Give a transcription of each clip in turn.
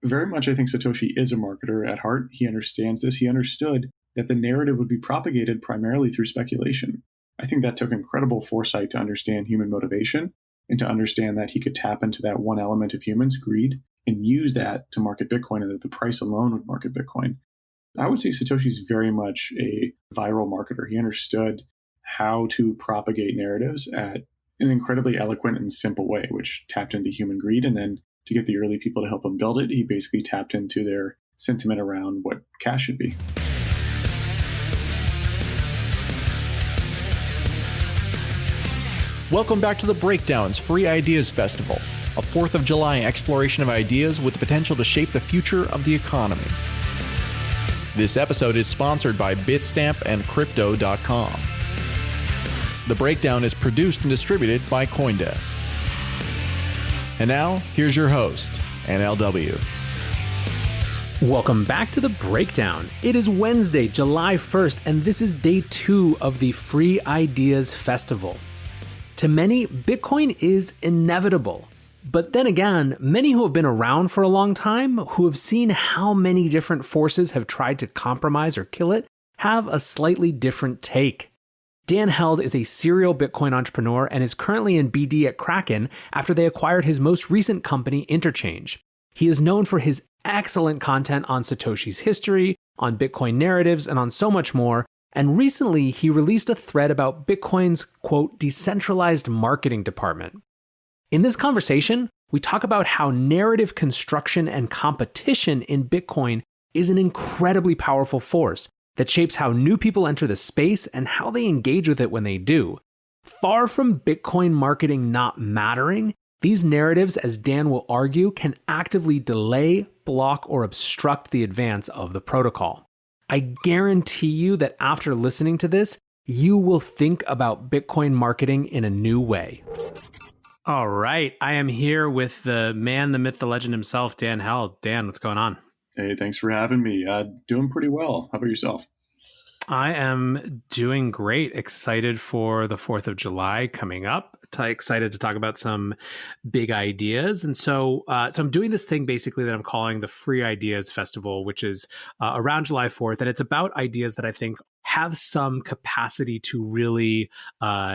very much, I think Satoshi is a marketer at heart. He understands this. He understood that the narrative would be propagated primarily through speculation. I think that took incredible foresight to understand human motivation and to understand that he could tap into that one element of humans, greed, and use that to market Bitcoin, and that the price alone would market Bitcoin. I would say Satoshi's very much a viral marketer. He understood how to propagate narratives at an incredibly eloquent and simple way, which tapped into human greed. And then to get the early people to help him build it, he basically tapped into their sentiment around what cash should be. Welcome back to The Breakdown's Free Ideas Festival, a 4th of July exploration of ideas with the potential to shape the future of the economy. This episode is sponsored by Bitstamp and Crypto.com. The Breakdown is produced and distributed by CoinDesk. And now, here's your host, NLW. Welcome back to The Breakdown. It is Wednesday, July 1st, and this is day 2 of the Free Ideas Festival. To many, Bitcoin is inevitable. But then again, many who have been around for a long time, who have seen how many different forces have tried to compromise or kill it, have a slightly different take. Dan Held is a serial Bitcoin entrepreneur and is currently in BD at Kraken after they acquired his most recent company, Interchange. He is known for his excellent content on Satoshi's history, on Bitcoin narratives, and on so much more. And recently, he released a thread about Bitcoin's, quote, decentralized marketing department. In this conversation, we talk about how narrative construction and competition in Bitcoin is an incredibly powerful force that shapes how new people enter the space and how they engage with it when they do. Far from Bitcoin marketing not mattering, these narratives, as Dan will argue, can actively delay, block, or obstruct the advance of the protocol. I guarantee you that after listening to this, you will think about Bitcoin marketing in a new way. All right, I am here with the man, the myth, the legend himself, Dan Held. Dan, what's going on? Hey, thanks for having me. Doing pretty well. How about yourself? I am doing great. Excited for the 4th of July coming up. Excited to talk about some big ideas. And so I'm doing this thing basically that I'm calling the Free Ideas Festival, which is around July 4th. And it's about ideas that I think have some capacity to really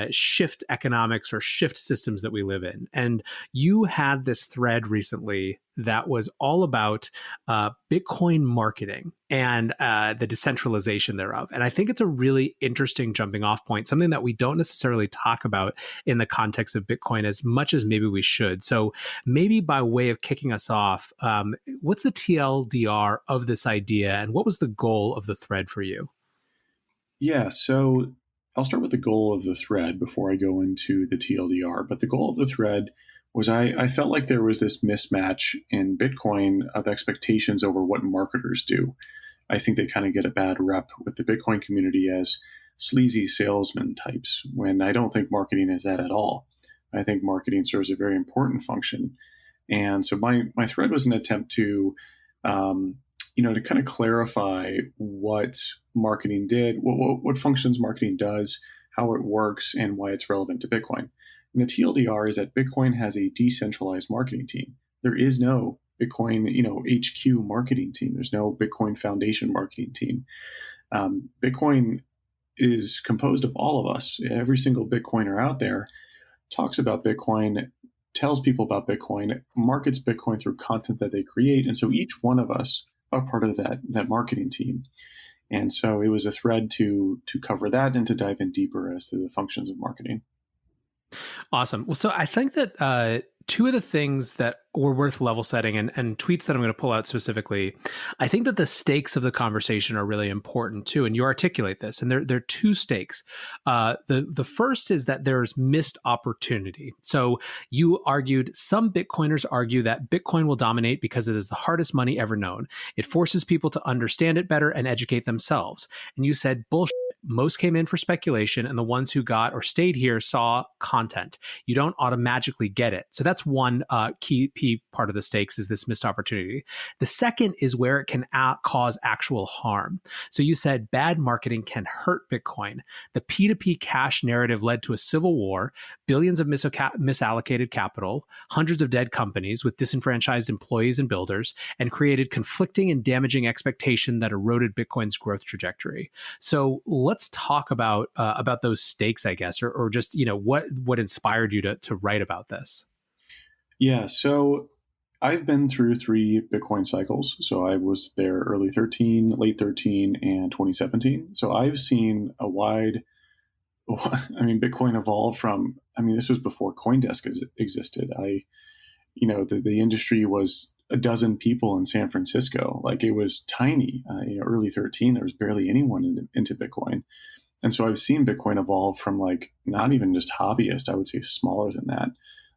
shift economics or shift systems that we live in. And you had this thread recently that was all about Bitcoin marketing and the decentralization thereof. And I think it's a really interesting jumping off point, something that we don't necessarily talk about in the context of Bitcoin as much as maybe we should. So maybe by way of kicking us off, what's the TLDR of this idea and what was the goal of the thread for you? Yeah, so I'll start with the goal of the thread before I go into the TLDR. But the goal of the thread was I felt like there was this mismatch in Bitcoin of expectations over what marketers do. I think they kind of get a bad rep with the Bitcoin community as sleazy salesman types, when I don't think marketing is that at all. I think marketing serves a very important function. And so my thread was an attempt to to kind of clarify what marketing did, what functions marketing does, how it works, and why it's relevant to Bitcoin. And the TLDR is that Bitcoin has a decentralized marketing team. There is no Bitcoin, HQ marketing team. There's no Bitcoin Foundation marketing team. Bitcoin is composed of all of us. Every single Bitcoiner out there talks about Bitcoin, tells people about Bitcoin, markets Bitcoin through content that they create. And so each one of us are part of that marketing team. And so it was a thread to cover that and to dive in deeper as to the functions of marketing. Awesome. Well, so I think that two of the things that were worth level setting and tweets that I'm going to pull out specifically, I think that the stakes of the conversation are really important too. And you articulate this, and there are two stakes. The first is that there's missed opportunity. So you argued, some Bitcoiners argue that Bitcoin will dominate because it is the hardest money ever known. It forces people to understand it better and educate themselves. And you said, bullshit. Most came in for speculation, and the ones who got or stayed here saw content. You don't automatically get it. So that's one key piece P2P part of the stakes is this missed opportunity. The second is where it can cause actual harm. So you said bad marketing can hurt Bitcoin. The P2P cash narrative led to a civil war, billions of misallocated capital, hundreds of dead companies with disenfranchised employees and builders, and created conflicting and damaging expectation that eroded Bitcoin's growth trajectory. So let's talk about those stakes, I guess, or just what inspired you to write about this. Yeah, so I've been through 3 Bitcoin cycles. So I was there early 13, late 13, and 2017. So I've seen a wide, Bitcoin evolved from, this was before CoinDesk existed. The industry was a dozen people in San Francisco. Like, it was tiny. Early 13, there was barely anyone into Bitcoin. And so I've seen Bitcoin evolve from, like, not even just hobbyist, I would say smaller than that,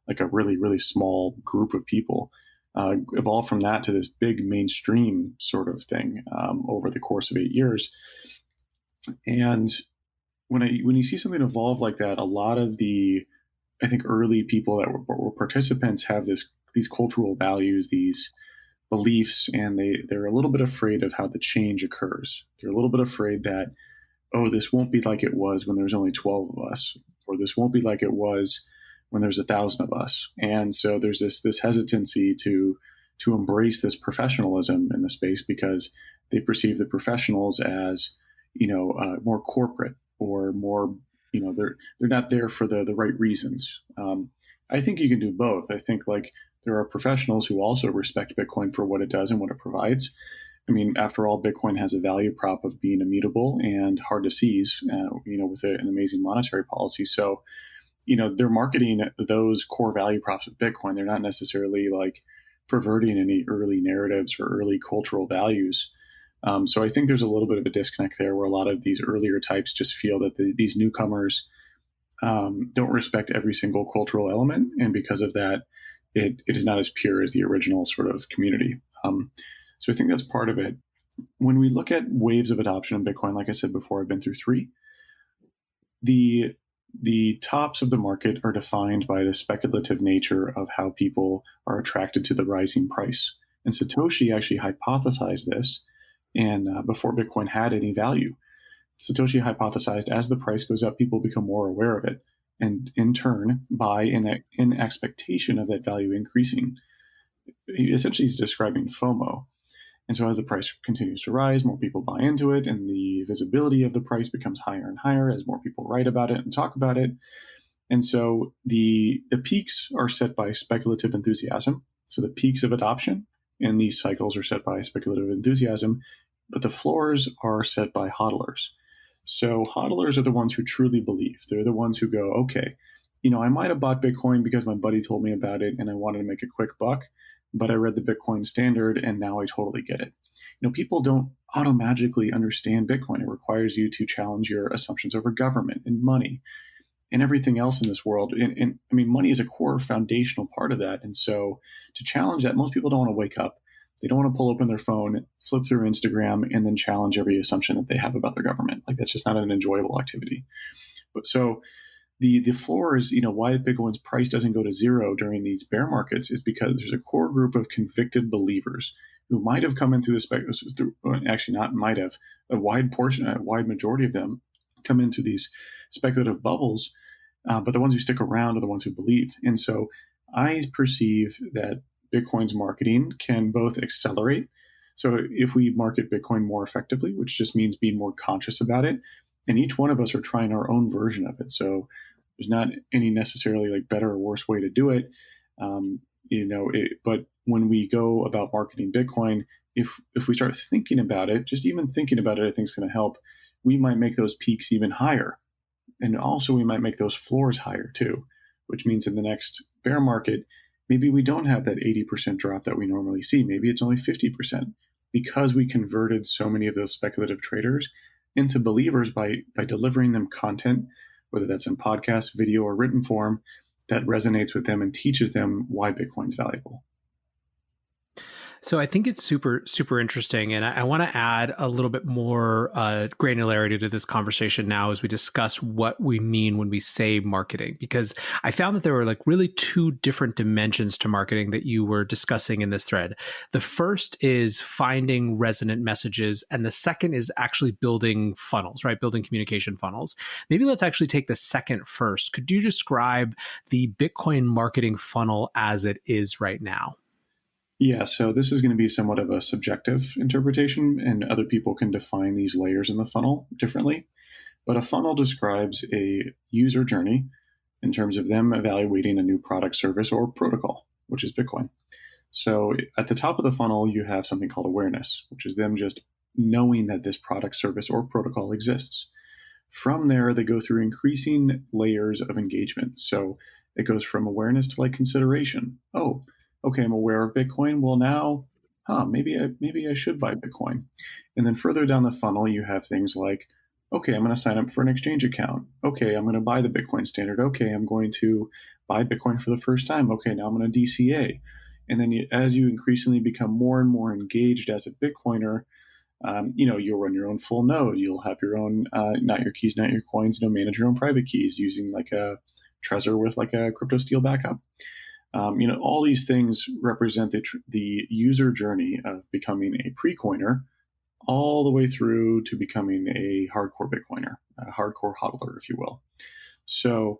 like a really, really small group of people, evolve from that to this big mainstream sort of thing over the course of 8 years. And when you see something evolve like that, a lot of the, I think, early people that were participants have these cultural values, these beliefs, and they're a little bit afraid of how the change occurs. They're a little bit afraid that, oh, this won't be like it was when there's only 12 of us, or this won't be like it was when there's 1,000 of us. And so there's this hesitancy to embrace this professionalism in the space, because they perceive the professionals as, more corporate, or more, they're not there for the right reasons. I think you can do both. I think, like, there are professionals who also respect Bitcoin for what it does and what it provides. After all, Bitcoin has a value prop of being immutable and hard to seize, with an amazing monetary policy. So, they're marketing those core value props of Bitcoin. They're not necessarily, like, perverting any early narratives or early cultural values. So I think there's a little bit of a disconnect there, where a lot of these earlier types just feel that these newcomers don't respect every single cultural element. And because of that, it is not as pure as the original sort of community. So I think that's part of it. When we look at waves of adoption in Bitcoin, like I said before, I've been through 3. The tops of the market are defined by the speculative nature of how people are attracted to the rising price. And Satoshi actually hypothesized this, and before Bitcoin had any value. Satoshi hypothesized, as the price goes up, people become more aware of it, and in turn buy in expectation of that value increasing. Essentially, he's describing FOMO. And so as the price continues to rise, more people buy into it, and the visibility of the price becomes higher and higher as more people write about it and talk about it. And so the peaks are set by speculative enthusiasm. So the peaks of adoption in these cycles are set by speculative enthusiasm, but the floors are set by hodlers. So hodlers are the ones who truly believe. They're the ones who go, okay, I might have bought Bitcoin because my buddy told me about it and I wanted to make a quick buck, but I read the Bitcoin standard and now I totally get it. People don't automatically understand Bitcoin. It requires you to challenge your assumptions over government and money and everything else in this world. And money is a core foundational part of that. And so to challenge that, most people don't want to wake up. They don't want to pull open their phone, flip through Instagram, and then challenge every assumption that they have about their government. Like, that's just not an enjoyable activity. But so the floors, why Bitcoin's price doesn't go to zero during these bear markets is because there's a core group of convicted believers who might have come into actually not might have, a wide majority of them come into these speculative bubbles, but the ones who stick around are the ones who believe. And so I perceive that Bitcoin's marketing can both accelerate. So if we market Bitcoin more effectively, which just means being more conscious about it, and each one of us are trying our own version of it. So there's not any necessarily like better or worse way to do it. But when we go about marketing Bitcoin, if we start thinking about it, just even thinking about it, I think is going to help. We might make those peaks even higher. And also we might make those floors higher too, which means in the next bear market, maybe we don't have that 80% drop that we normally see. Maybe it's only 50% because we converted so many of those speculative traders into believers by delivering them content, whether that's in podcast, video, or written form, that resonates with them and teaches them why Bitcoin's valuable. So I think it's super, super interesting. And I want to add a little bit more granularity to this conversation now as we discuss what we mean when we say marketing, because I found that there were like really two different dimensions to marketing that you were discussing in this thread. The first is finding resonant messages, and the second is actually building funnels, right? Building communication funnels. Maybe let's actually take the second first. Could you describe the Bitcoin marketing funnel as it is right now? Yeah, so this is going to be somewhat of a subjective interpretation, and other people can define these layers in the funnel differently. But a funnel describes a user journey in terms of them evaluating a new product, service, or protocol, which is Bitcoin. So at the top of the funnel, you have something called awareness, which is them just knowing that this product, service, or protocol exists. From there, they go through increasing layers of engagement. So it goes from awareness to like consideration. Oh, okay, I'm aware of Bitcoin. Well, now, maybe I should buy Bitcoin. And then further down the funnel, you have things like, okay, I'm going to sign up for an exchange account. Okay, I'm going to buy the Bitcoin standard. Okay, I'm going to buy Bitcoin for the first time. Okay, now I'm going to DCA. And then as you increasingly become more and more engaged as a Bitcoiner, you'll run your own full node. You'll have your own, not your keys, not your coins, manage your own private keys using like a Trezor with like a crypto steel backup. All these things represent the user journey of becoming a pre-coiner all the way through to becoming a hardcore Bitcoiner, a hardcore hodler, if you will. So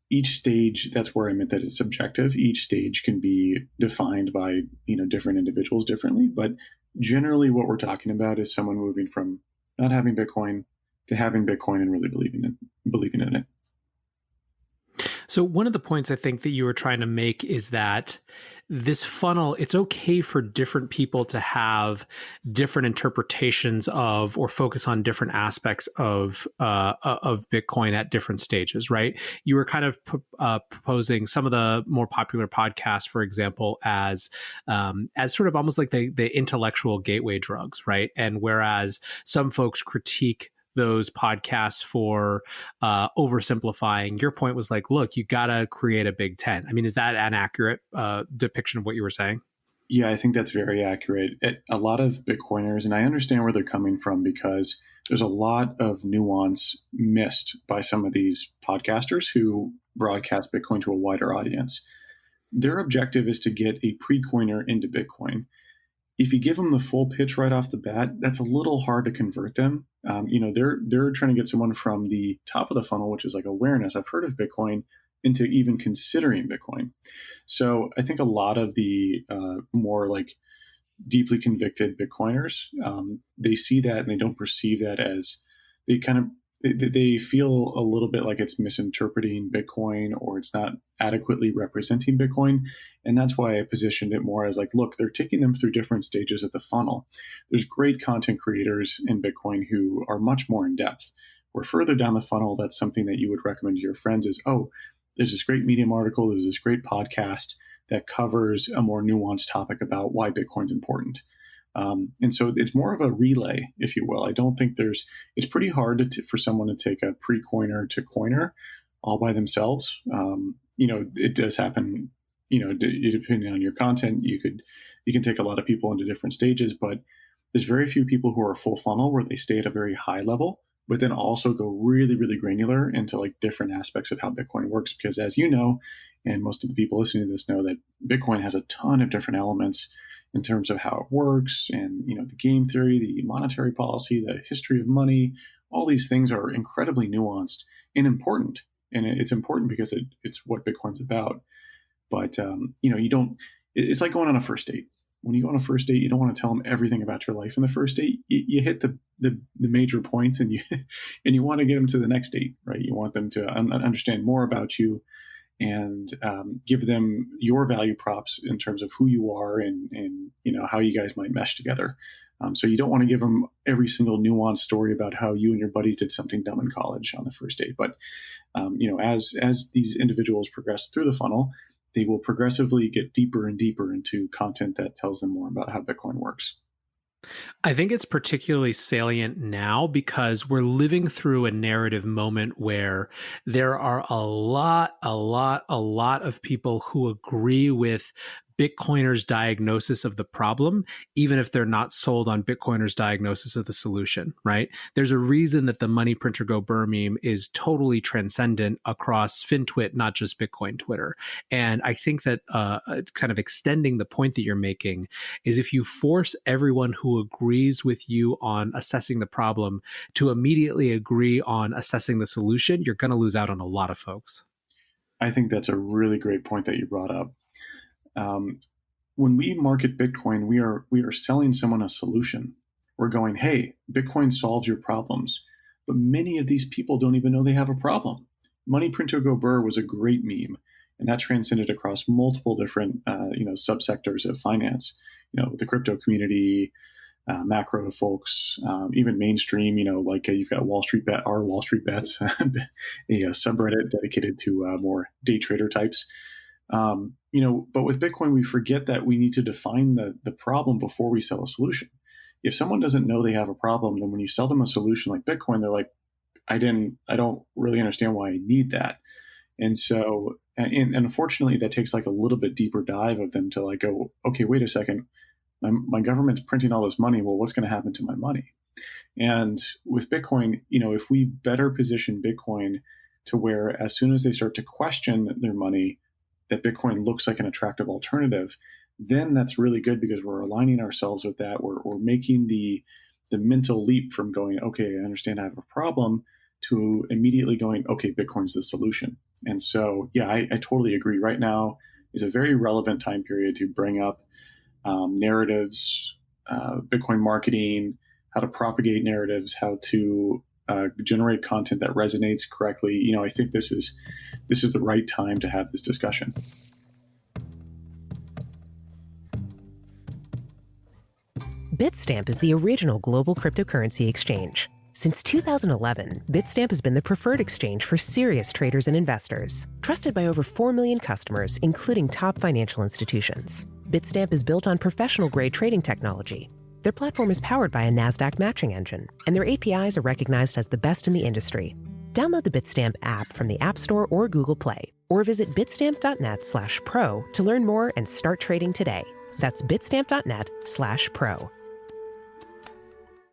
each stage, that's where I meant that it's subjective. Each stage can be defined by, different individuals differently. But generally what we're talking about is someone moving from not having Bitcoin to having Bitcoin and really believing in it. So one of the points I think that you were trying to make is that this funnel, it's okay for different people to have different interpretations of or focus on different aspects of Bitcoin at different stages, right? You were kind of proposing some of the more popular podcasts, for example, as sort of almost like the intellectual gateway drugs, right? And whereas some folks critique those podcasts for oversimplifying, your point was like, look, you got to create a big tent. I mean, is that an accurate depiction of what you were saying? Yeah, I think that's very accurate. A lot of Bitcoiners, and I understand where they're coming from because there's a lot of nuance missed by some of these podcasters who broadcast Bitcoin to a wider audience. Their objective is to get a pre-coiner into Bitcoin. If you give them the full pitch right off the bat, that's a little hard to convert them. They're trying to get someone from the top of the funnel, which is like awareness. I've heard of Bitcoin, into even considering Bitcoin. So I think a lot of the more like deeply convicted Bitcoiners, they see that and they don't perceive that as they feel a little bit like it's misinterpreting Bitcoin or it's not adequately representing Bitcoin. And that's why I positioned it more as like, look, they're taking them through different stages of the funnel. There's great content creators in Bitcoin who are much more in depth. Where further down the funnel, that's something that you would recommend to your friends is, oh, there's this great Medium article, there's this great podcast that covers a more nuanced topic about why Bitcoin's important. And so it's more of a relay, if you will. I don't think it's pretty hard for someone to take a pre-coiner to coiner all by themselves. It does happen, depending on your content, you can take a lot of people into different stages, but there's very few people who are full funnel where they stay at a very high level, but then also go really, really granular into like different aspects of how Bitcoin works. Because as you know, and most of the people listening to this know, that Bitcoin has a ton of different elements in terms of how it works and, the game theory, the monetary policy, the history of money. All these things are incredibly nuanced and important. And it's important because it's what Bitcoin's about. But, it's like going on a first date. When you go on a first date, you don't want to tell them everything about your life in the first date. You hit the major points and you want to get them to the next date, right? You want them to understand more about you and give them your value props in terms of who you are and how you guys might mesh together. So you don't want to give them every single nuanced story about how you and your buddies did something dumb in college on the first date. But as these individuals progress through the funnel, they will progressively get deeper and deeper into content that tells them more about how Bitcoin works. I think it's particularly salient now because we're living through a narrative moment where there are a lot of people who agree with Bitcoiners' diagnosis of the problem, even if they're not sold on Bitcoiners' diagnosis of the solution, right? There's a reason that the money printer go burr meme is totally transcendent across FinTwit, not just Bitcoin Twitter. And I think that kind of extending the point that you're making is if you force everyone who agrees with you on assessing the problem to immediately agree on assessing the solution, you're going to lose out on a lot of folks. I think that's a really great point that you brought up. When we market Bitcoin, we are selling someone a solution. We're going, hey, Bitcoin solves your problems. But many of these people don't even know they have a problem. Money Printer Go Burr was a great meme, and that transcended across multiple different subsectors of finance. The crypto community, macro folks, even mainstream. Like you've got Wall Street Bets, a subreddit dedicated to more day trader types. But with Bitcoin, we forget that we need to define the problem before we sell a solution. If someone doesn't know they have a problem, then when you sell them a solution like Bitcoin, they're like, I don't really understand why I need that. And so, and unfortunately, that takes like a little bit deeper dive of them to like go, okay, wait a second, my government's printing all this money. Well, what's going to happen to my money? And with Bitcoin, if we better position Bitcoin to where as soon as they start to question their money, that Bitcoin looks like an attractive alternative, then that's really good because we're aligning ourselves with that. We're making the mental leap from going, okay, I understand I have a problem, to immediately going, okay, Bitcoin's the solution. And so, yeah, I totally agree. Right now is a very relevant time period to bring up narratives, Bitcoin marketing, how to propagate narratives, how to generate content that resonates correctly. I think this is the right time to have this discussion. Bitstamp is the original global cryptocurrency exchange. Since 2011, Bitstamp has been the preferred exchange for serious traders and investors. Trusted by over 4 million customers, including top financial institutions. Bitstamp is built on professional-grade trading technology. Their platform is powered by a NASDAQ matching engine, and their APIs are recognized as the best in the industry. Download the Bitstamp app from the App Store or Google Play, or visit bitstamp.net/pro to learn more and start trading today. That's bitstamp.net/pro.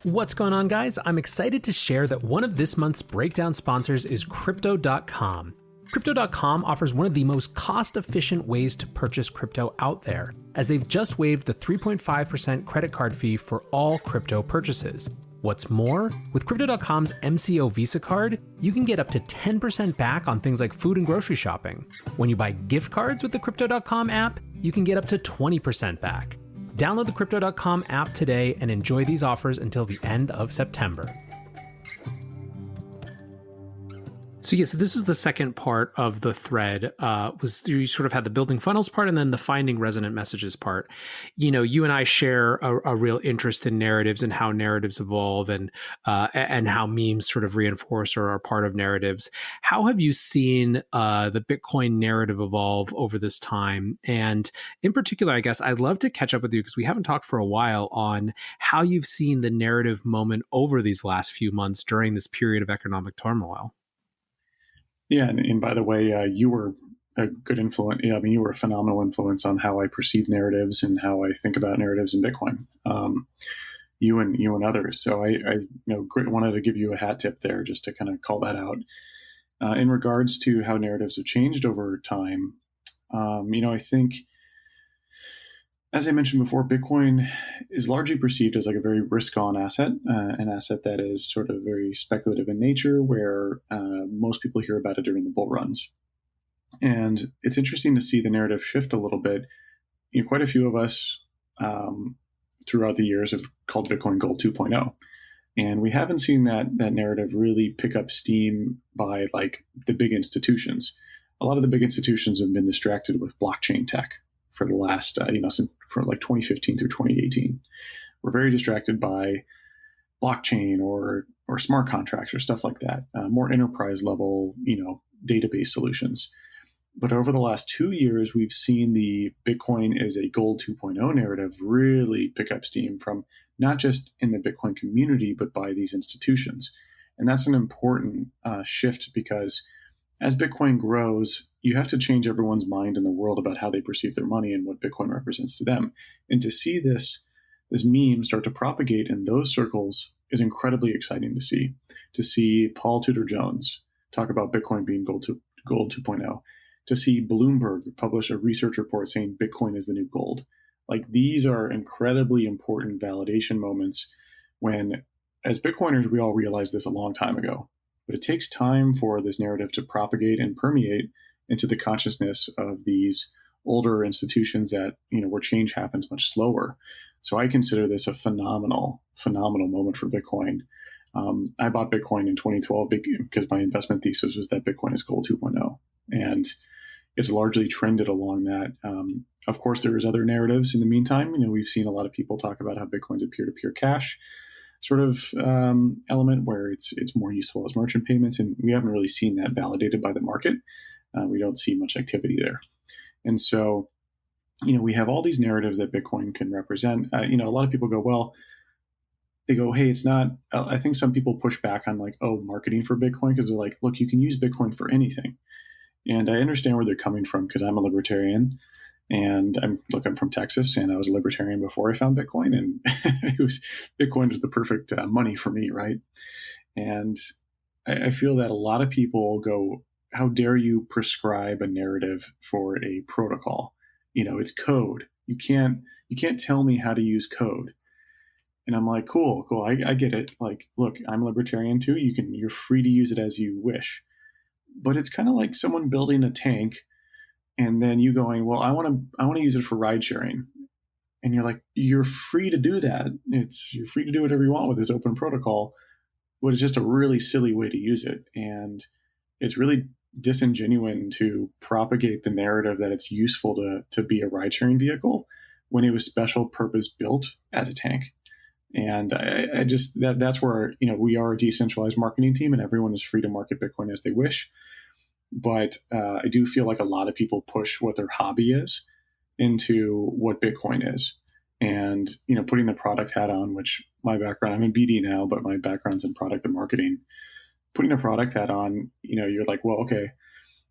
What's going on, guys? I'm excited to share that one of this month's breakdown sponsors is Crypto.com. Crypto.com offers one of the most cost-efficient ways to purchase crypto out there, as they've just waived the 3.5% credit card fee for all crypto purchases. What's more, with Crypto.com's MCO Visa card, you can get up to 10% back on things like food and grocery shopping. When you buy gift cards with the Crypto.com app, you can get up to 20% back. Download the Crypto.com app today and enjoy these offers until the end of September. So this is the second part of the thread. Was you sort of had the building funnels part and then the finding resonant messages part. You and I share a real interest in narratives and how narratives evolve and how memes sort of reinforce or are part of narratives. How have you seen the Bitcoin narrative evolve over this time? And in particular, I guess I'd love to catch up with you because we haven't talked for a while on how you've seen the narrative moment over these last few months during this period of economic turmoil. Yeah, and by the way, you were a good influence. You were a phenomenal influence on how I perceive narratives and how I think about narratives in Bitcoin. You and others. So I wanted to give you a hat tip there just to kind of call that out. In regards to how narratives have changed over time, I think, as I mentioned before, Bitcoin is largely perceived as like a very risk-on asset, an asset that is sort of very speculative in nature, where most people hear about it during the bull runs. And it's interesting to see the narrative shift a little bit. Quite a few of us throughout the years have called Bitcoin Gold 2.0. And we haven't seen that narrative really pick up steam by like the big institutions. A lot of the big institutions have been distracted with blockchain tech for the last, from like 2015 through 2018. We're very distracted by blockchain or smart contracts or stuff like that, more enterprise level, database solutions. But over the last 2 years, we've seen the Bitcoin as a Gold 2.0 narrative really pick up steam from not just in the Bitcoin community, but by these institutions. And that's an important shift because as Bitcoin grows, you have to change everyone's mind in the world about how they perceive their money and what Bitcoin represents to them. And to see this meme start to propagate in those circles is incredibly exciting to see. To see Paul Tudor Jones talk about Bitcoin being gold 2.0, to see Bloomberg publish a research report saying Bitcoin is the new gold. Like, these are incredibly important validation moments when, as Bitcoiners, we all realized this a long time ago. But it takes time for this narrative to propagate and permeate into the consciousness of these older institutions that, where change happens much slower. So I consider this a phenomenal moment for Bitcoin. I bought Bitcoin in 2012 because my investment thesis was that Bitcoin is gold 2.0. And it's largely trended along that. Of course, there's other narratives in the meantime. We've seen a lot of people talk about how Bitcoin's a peer-to-peer cash sort of element where it's more useful as merchant payments, and we haven't really seen that validated by the market. We don't see much activity there. And so, we have all these narratives that Bitcoin can represent. A lot of people go, well, they go, hey, it's not, I think some people push back on like, oh, marketing for Bitcoin, because they're like, look, you can use Bitcoin for anything. And I understand where they're coming from because I'm a libertarian, and I'm from Texas, and I was a libertarian before I found Bitcoin, and Bitcoin was the perfect money for me, right? And I feel that a lot of people go, how dare you prescribe a narrative for a protocol? It's code. You can't tell me how to use code. And I'm like, cool. I get it. Like, look, I'm a libertarian too. You're free to use it as you wish. But it's kind of like someone building a tank and then you going, well, I want to use it for ride sharing. And you're like, you're free to do that. You're free to do whatever you want with this open protocol, but it's just a really silly way to use it. And it's really disingenuous to propagate the narrative that it's useful to be a ride sharing vehicle when it was special purpose built as a tank. And I just, that's where, we are a decentralized marketing team and everyone is free to market Bitcoin as they wish. But I do feel like a lot of people push what their hobby is into what Bitcoin is. And, putting the product hat on, which my background, I'm in BD now, but my background's in product and marketing. Putting a product hat on, you're like, well, okay,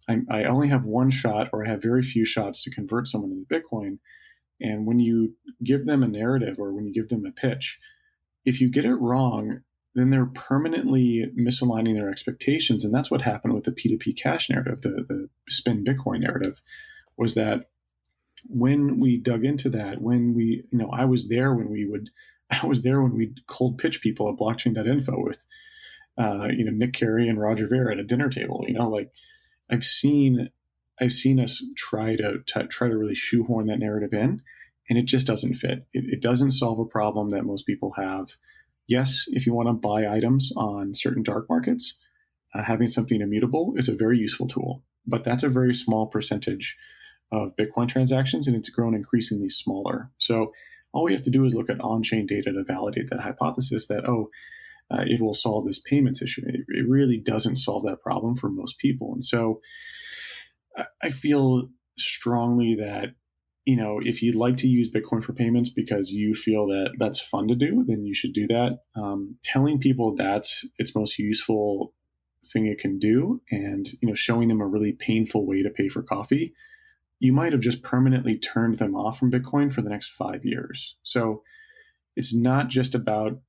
I only have one shot, or I have very few shots to convert someone into Bitcoin. And when you give them a narrative or when you give them a pitch, if you get it wrong, then they're permanently misaligning their expectations. And that's what happened with the P2P cash narrative, the spin Bitcoin narrative, was that when we dug into that, when we, I was there when we'd cold pitch people at blockchain.info with, Nick Carey and Roger Ver at a dinner table, I've seen us try to really shoehorn that narrative in, and it just doesn't fit. It doesn't solve a problem that most people have. Yes, if you want to buy items on certain dark markets, having something immutable is a very useful tool, but that's a very small percentage of Bitcoin transactions, and it's grown increasingly smaller. So all we have to do is look at on-chain data to validate that hypothesis that, it will solve this payments issue. It really doesn't solve that problem for most people. And so I feel strongly that, if you'd like to use Bitcoin for payments because you feel that that's fun to do, then you should do that. Telling people that's its most useful thing it can do, and, showing them a really painful way to pay for coffee, you might have just permanently turned them off from Bitcoin for the next 5 years. So it's not just about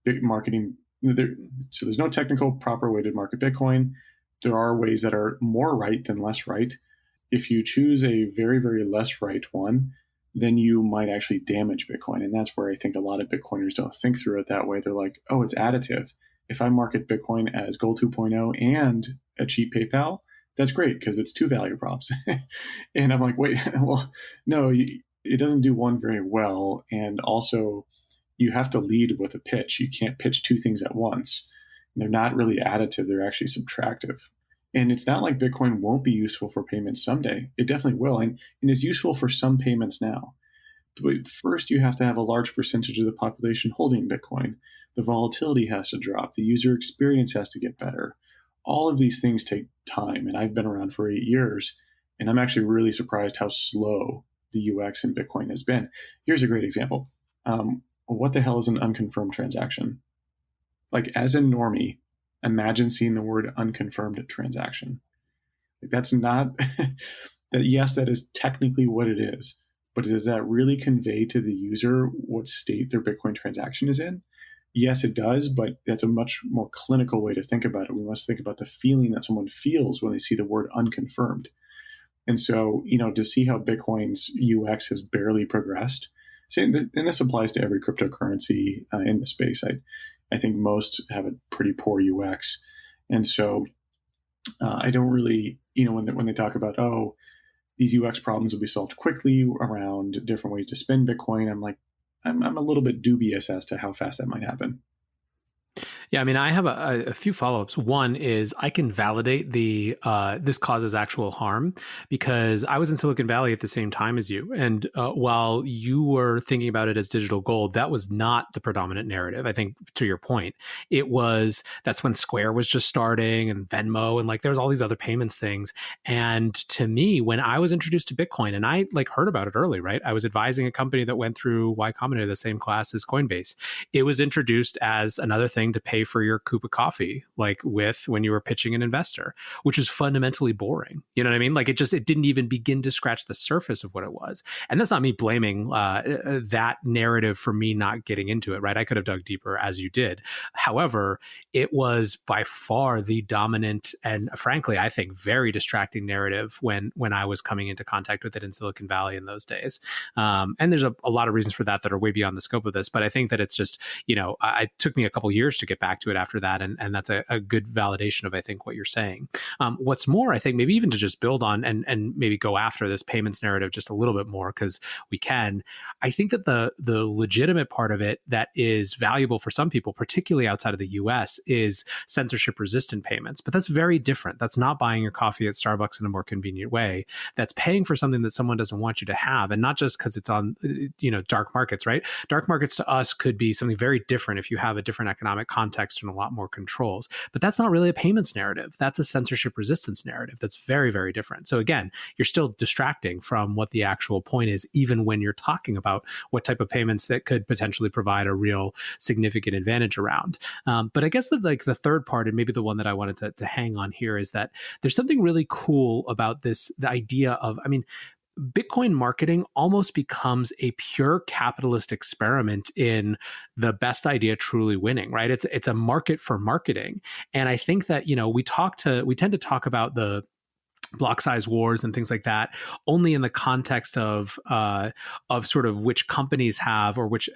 big marketing. So there's no technical proper way to market Bitcoin. There are ways that are more right than less right. If you choose a very, very less right one, then you might actually damage Bitcoin. And that's where I think a lot of Bitcoiners don't think through it that way. They're like, oh, it's additive. If I market Bitcoin as gold 2.0 and a cheap PayPal, that's great because it's two value props. And I'm like, wait, well, no, it doesn't do one very well. And also, you have to lead with a pitch. You can't pitch two things at once. They're not really additive. They're actually subtractive. And it's not like Bitcoin won't be useful for payments someday. It definitely will. And it's useful for some payments now. But first, you have to have a large percentage of the population holding Bitcoin. The volatility has to drop. The user experience has to get better. All of these things take time. And I've been around for 8 years. And I'm actually really surprised how slow the UX in Bitcoin has been. Here's a great example. What the hell is an unconfirmed transaction? Like, as a normie, imagine seeing the word unconfirmed transaction. That's not that. Yes, that is technically what it is, but does that really convey to the user what state their Bitcoin transaction is in? Yes, it does, but that's a much more clinical way to think about it. We must think about the feeling that someone feels when they see the word unconfirmed. And so, to see how Bitcoin's UX has barely progressed, and this applies to every cryptocurrency in the space. I think most have a pretty poor UX. And so I don't really, when they talk about, oh, these UX problems will be solved quickly around different ways to spend Bitcoin, I'm like, I'm a little bit dubious as to how fast that might happen. Yeah, I mean, I have a few follow-ups. One is I can validate the this causes actual harm because I was in Silicon Valley at the same time as you. And while you were thinking about it as digital gold, that was not the predominant narrative. I think to your point, that's when Square was just starting and Venmo and like there was all these other payments things. And to me, when I was introduced to Bitcoin and I like heard about it early, right? I was advising a company that went through Y Combinator, the same class as Coinbase. It was introduced as another thing to pay for your cup of coffee, like with when you were pitching an investor, which is fundamentally boring. You know what I mean? Like it didn't even begin to scratch the surface of what it was. And that's not me blaming that narrative for me not getting into it, right? I could have dug deeper as you did. However, it was by far the dominant and frankly, I think very distracting narrative when I was coming into contact with it in Silicon Valley in those days. And there's a lot of reasons for that are way beyond the scope of this, but I think that it's just, it took me a couple years to get back to it after that. And that's a good validation of, I think, what you're saying. What's more, I think maybe even to just build on and maybe go after this payments narrative just a little bit more because we can. I think that the legitimate part of it that is valuable for some people, particularly outside of the US, is censorship resistant payments. But that's very different. That's not buying your coffee at Starbucks in a more convenient way. That's paying for something that someone doesn't want you to have. And not just because it's on, dark markets, right? Dark markets to us could be something very different if you have a different economic context and a lot more controls. But that's not really a payments narrative. That's a censorship resistance narrative. That's very, very different. So again, you're still distracting from what the actual point is, even when you're talking about what type of payments that could potentially provide a real significant advantage around. But I guess the third part, and maybe the one that I wanted to hang on here, is that there's something really cool about this, the idea of, Bitcoin marketing almost becomes a pure capitalist experiment in the best idea truly winning, right? It's a market for marketing. And I think that, we tend to talk about the block size wars and things like that only in the context of sort of which companies have or which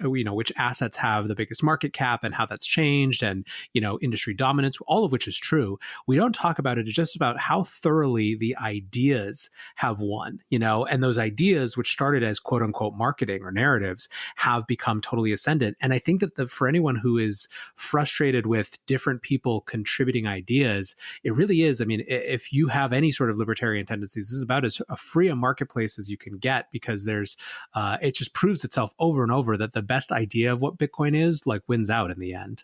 assets have the biggest market cap and how that's changed and industry dominance, all of which is true. We don't talk about it just about how thoroughly the ideas have won, and those ideas, which started as quote unquote marketing or narratives, have become totally ascendant. And I think that for anyone who is frustrated with different people contributing ideas, it really is. If you have any sort of libertarian tendencies, this is about as free a marketplace as you can get because there's it just proves itself over and over that the best idea of what Bitcoin is wins out in the end.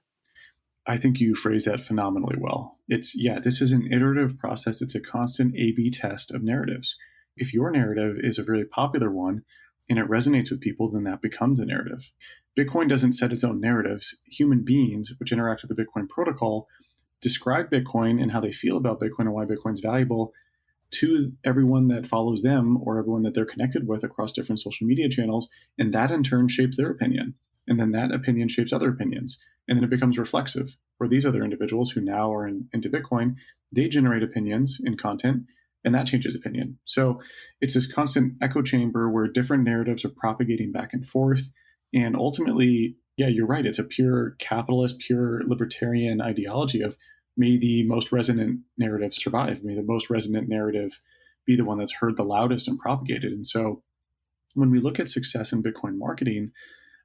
I think you phrase that phenomenally well. This is an iterative process. It's a constant A/B test of narratives. If your narrative is a really popular one and it resonates with people, then that becomes a narrative. Bitcoin doesn't set its own narratives. Human beings, which interact with the Bitcoin protocol, describe Bitcoin and how they feel about Bitcoin and why Bitcoin's valuable to everyone that follows them or everyone that they're connected with across different social media channels. And that in turn shapes their opinion. And then that opinion shapes other opinions. And then it becomes reflexive, where these other individuals who now are into Bitcoin, they generate opinions in content, and that changes opinion. So it's this constant echo chamber where different narratives are propagating back and forth. And ultimately, yeah, you're right. It's a pure capitalist, pure libertarian ideology of may the most resonant narrative survive. May the most resonant narrative be the one that's heard the loudest and propagated. And so when we look at success in Bitcoin marketing,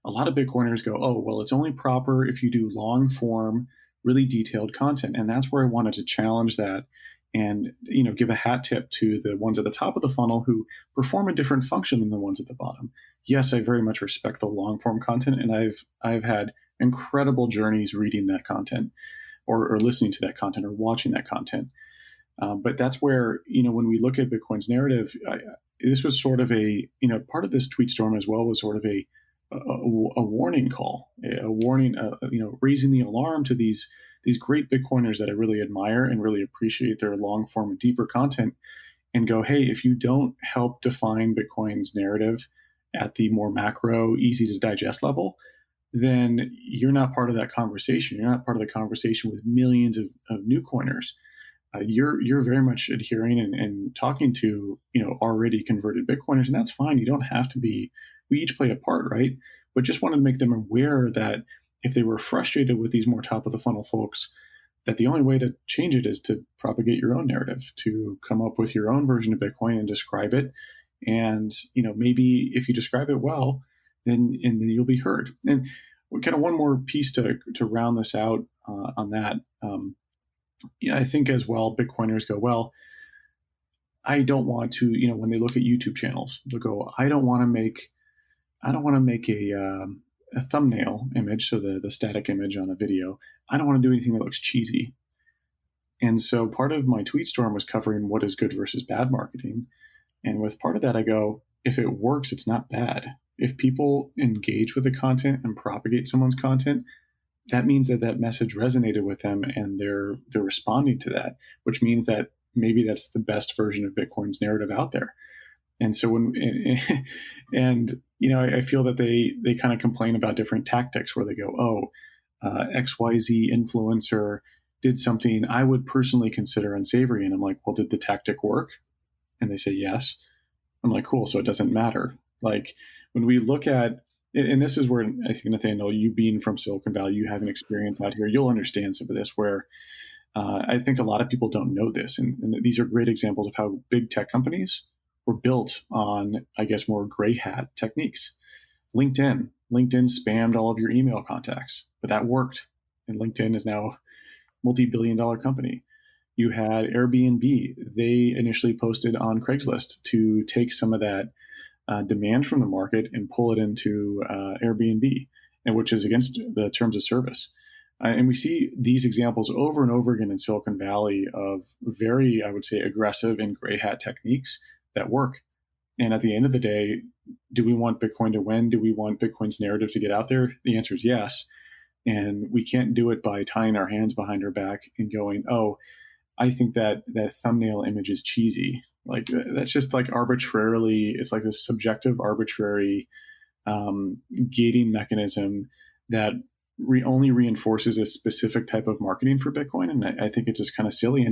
a lot of Bitcoiners go, oh, well, it's only proper if you do long form, really detailed content. And that's where I wanted to challenge that and give a hat tip to the ones at the top of the funnel who perform a different function than the ones at the bottom. Yes, I very much respect the long form content, and I've had incredible journeys reading that content or listening to that content or watching that content. But that's where, when we look at Bitcoin's narrative, this was sort of part of this tweet storm as well was sort of a warning call, a warning, raising the alarm to these these great Bitcoiners that I really admire and really appreciate their long form and deeper content, and go, hey, if you don't help define Bitcoin's narrative at the more macro, easy to digest level, then you're not part of that conversation. You're not part of the conversation with millions of new coiners. You're very much adhering and talking to already converted Bitcoiners, and that's fine. You don't have to be. We each play a part, right? But just wanted to make them aware that if they were frustrated with these more top of the funnel folks, that the only way to change it is to propagate your own narrative, to come up with your own version of Bitcoin and describe it. And maybe if you describe it well, then you'll be heard. And kind of one more piece to round this out on that. I think as well, Bitcoiners go, well, I don't want to, when they look at YouTube channels, they'll go, I don't want to make a thumbnail image, so the static image on a video. I don't want to do anything that looks cheesy. And so part of my tweet storm was covering what is good versus bad marketing. And with part of that, I go, if it works, it's not bad. If people engage with the content and propagate someone's content, that means that message resonated with them and they're responding to that, which means that maybe that's the best version of Bitcoin's narrative out there. And so I feel that they kind of complain about different tactics where they go, XYZ influencer did something I would personally consider unsavory. And I'm like, well, did the tactic work? And they say, yes. I'm like, cool. So it doesn't matter. Like when we look at, and this is where I think, Nathaniel, you being from Silicon Valley, you have an experience out here, you'll understand some of this where I think a lot of people don't know this. And these are great examples of how big tech companies were built on, I guess, more gray hat techniques. LinkedIn spammed all of your email contacts, but that worked. And LinkedIn is now a multi-billion-dollar company. You had Airbnb. They initially posted on Craigslist to take some of that demand from the market and pull it into Airbnb, and which is against the terms of service. And we see these examples over and over again in Silicon Valley of very, I would say, aggressive and gray hat techniques that work. And at the end of the day, do we want Bitcoin to win? Do we want Bitcoin's narrative to get out there? The answer is yes. And we can't do it by tying our hands behind our back and going, oh, I think that thumbnail image is cheesy. Like that's just like arbitrarily, it's like this subjective, arbitrary gating mechanism that only reinforces a specific type of marketing for Bitcoin. And I think it's just kind of silly.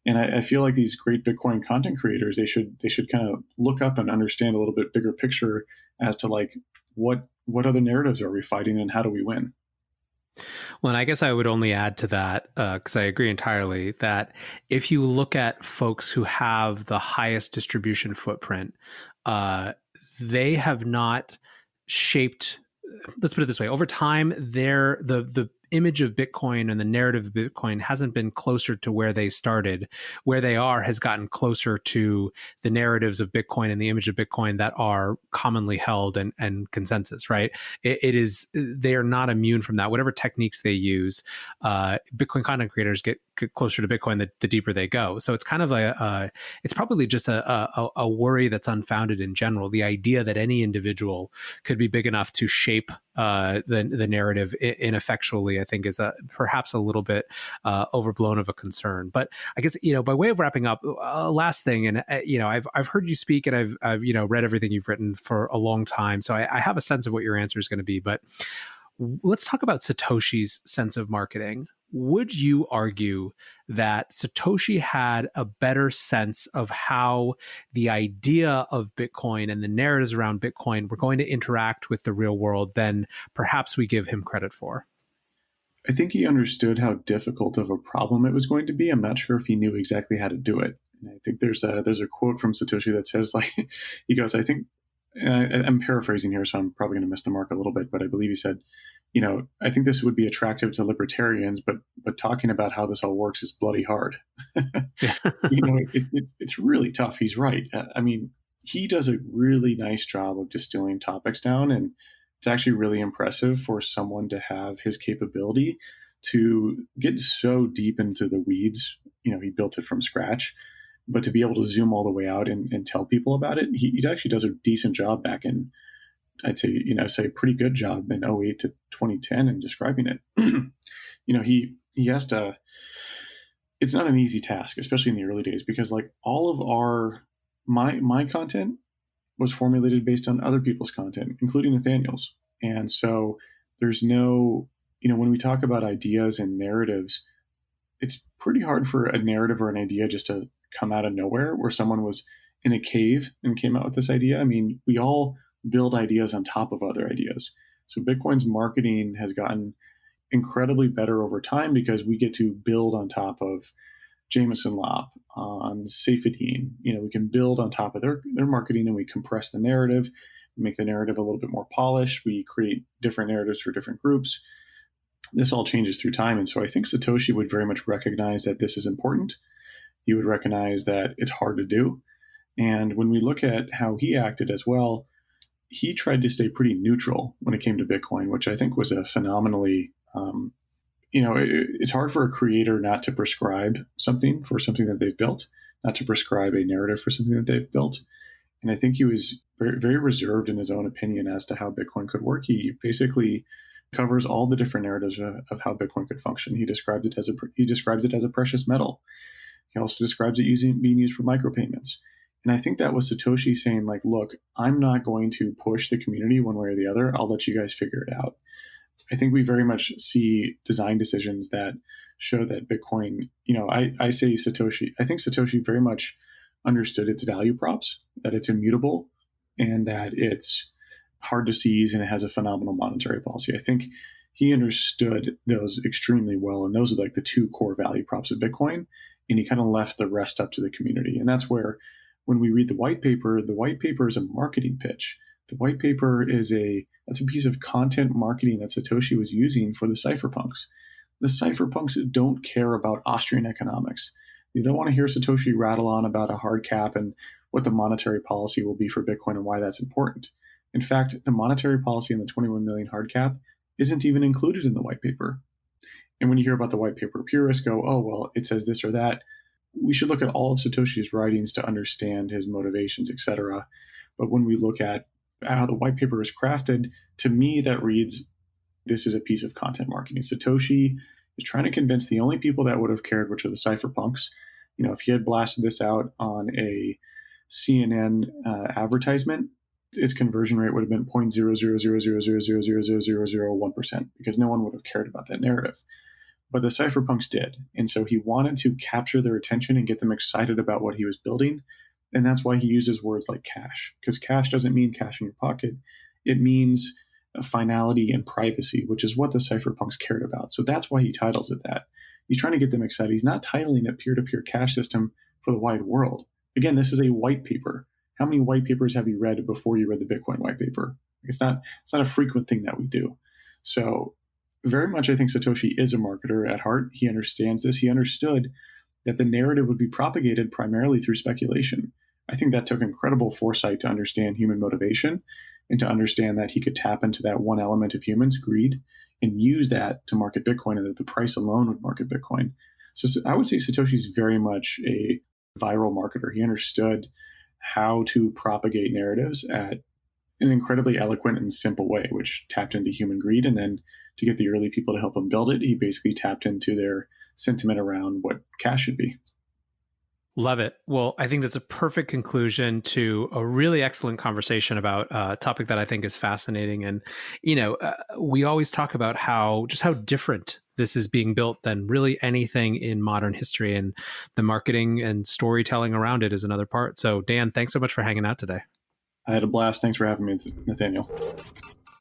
And I feel like these great Bitcoin content creators, they should kind of look up and understand a little bit bigger picture as to like what other narratives are we fighting and how do we win? Well, and I guess I would only add to that, because I agree entirely, that if you look at folks who have the highest distribution footprint, they have not shaped, let's put it this way, over time, the image of Bitcoin and the narrative of Bitcoin hasn't been closer to where they started. Where they are has gotten closer to the narratives of Bitcoin and the image of Bitcoin that are commonly held and consensus, right? They are not immune from that. Whatever techniques they use, Bitcoin content creators get closer to Bitcoin the deeper they go. So it's kind of it's probably just a worry that's unfounded in general. The idea that any individual could be big enough to shape the narrative ineffectually, I think, is perhaps a little bit overblown of a concern. But I guess, by way of wrapping up, last thing, and I've heard you speak, and I've read everything you've written for a long time, so I have a sense of what your answer is going to be. But let's talk about Satoshi's sense of marketing. Would you argue that Satoshi had a better sense of how the idea of Bitcoin and the narratives around Bitcoin were going to interact with the real world than perhaps we give him credit for? I think he understood how difficult of a problem it was going to be. I'm not sure if he knew exactly how to do it. And I think there's a quote from Satoshi that says, like, he goes, I think, and I'm paraphrasing here, so I'm probably going to miss the mark a little bit, but I believe he said, I think this would be attractive to libertarians, but talking about how this all works is bloody hard. It's really tough. He's right. I mean, he does a really nice job of distilling topics down, and it's actually really impressive for someone to have his capability to get so deep into the weeds. He built it from scratch, but to be able to zoom all the way out and tell people about it, he actually does a decent job back in, I'd say, say a pretty good job in 08 to 2010 in describing it. he has to, it's not an easy task, especially in the early days, because like all of my content was formulated based on other people's content, including Nathaniel's. And so there's no, when we talk about ideas and narratives, it's pretty hard for a narrative or an idea just to come out of nowhere where someone was in a cave and came out with this idea. I mean, we all build ideas on top of other ideas. So Bitcoin's marketing has gotten incredibly better over time because we get to build on top of Jameson Lopp, on Safedine. We can build on top of their marketing, and we compress the narrative, make the narrative a little bit more polished. We create different narratives for different groups. This all changes through time. And so I think Satoshi would very much recognize that this is important. He would recognize that it's hard to do. And when we look at how he acted as well, he tried to stay pretty neutral when it came to Bitcoin, which I think was a phenomenally, it's hard for a creator not to prescribe something for something that they've built, not to prescribe a narrative for something that they've built. And I think he was very, very reserved in his own opinion as to how Bitcoin could work. He basically covers all the different narratives of how Bitcoin could function. He describes it as a precious metal. He also describes it being used for micropayments. And I think that was Satoshi saying, like, look, I'm not going to push the community one way or the other. I'll let you guys figure it out. I think we very much see design decisions that show that Bitcoin, I say Satoshi, I think Satoshi very much understood its value props, that it's immutable and that it's hard to seize and it has a phenomenal monetary policy. I think he understood those extremely well. And those are like the two core value props of Bitcoin. And he kind of left the rest up to the community. And that's where, when we read the white paper is a marketing pitch. The white paper that's a piece of content marketing that Satoshi was using for the cypherpunks. The cypherpunks don't care about Austrian economics. They don't want to hear Satoshi rattle on about a hard cap and what the monetary policy will be for Bitcoin and why that's important. In fact, the monetary policy and the 21 million hard cap isn't even included in the white paper. And when you hear about the white paper, purists go, oh, well, it says this or that. We should look at all of Satoshi's writings to understand his motivations, etc. But when we look at how the white paper is crafted, to me, that reads, this is a piece of content marketing. Satoshi is trying to convince the only people that would have cared, which are the cypherpunks. If he had blasted this out on a CNN advertisement, its conversion rate would have been 0.00000000001% because no one would have cared about that narrative. But the cypherpunks did. And so he wanted to capture their attention and get them excited about what he was building. And that's why he uses words like cash, because cash doesn't mean cash in your pocket. It means finality and privacy, which is what the cypherpunks cared about. So that's why he titles it that. He's trying to get them excited. He's not titling it peer-to-peer cash system for the wide world. Again, this is a white paper. How many white papers have you read before you read the Bitcoin white paper? It's not a frequent thing that we do. So very much, I think Satoshi is a marketer at heart. He understands this. He understood that the narrative would be propagated primarily through speculation. I think that took incredible foresight to understand human motivation and to understand that he could tap into that one element of humans, greed, and use that to market Bitcoin, and that the price alone would market Bitcoin. So I would say Satoshi's very much a viral marketer. He understood how to propagate narratives at an incredibly eloquent and simple way, which tapped into human greed. And then to get the early people to help him build it, he basically tapped into their sentiment around what cash should be. Love it. Well, I think that's a perfect conclusion to a really excellent conversation about a topic that I think is fascinating. And, we always talk about how different this is being built than really anything in modern history, and the marketing and storytelling around it is another part. So Dan, thanks so much for hanging out today. I had a blast. Thanks for having me, Nathaniel.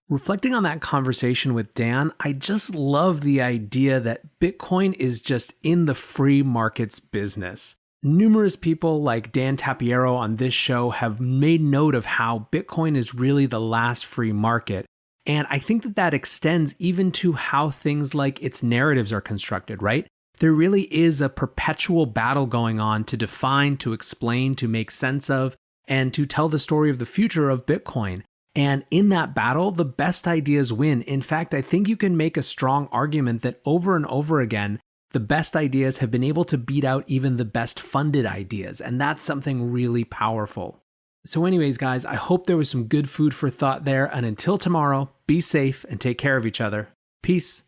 Reflecting on that conversation with Dan, I just love the idea that Bitcoin is just in the free markets business. Numerous people like Dan Tapiero on this show have made note of how Bitcoin is really the last free market. And I think that extends even to how things like its narratives are constructed, right? There really is a perpetual battle going on to define, to explain, to make sense of, and to tell the story of the future of Bitcoin. And in that battle, the best ideas win. In fact, I think you can make a strong argument that over and over again, the best ideas have been able to beat out even the best funded ideas. And that's something really powerful. So anyways, guys, I hope there was some good food for thought there. And until tomorrow, be safe and take care of each other. Peace.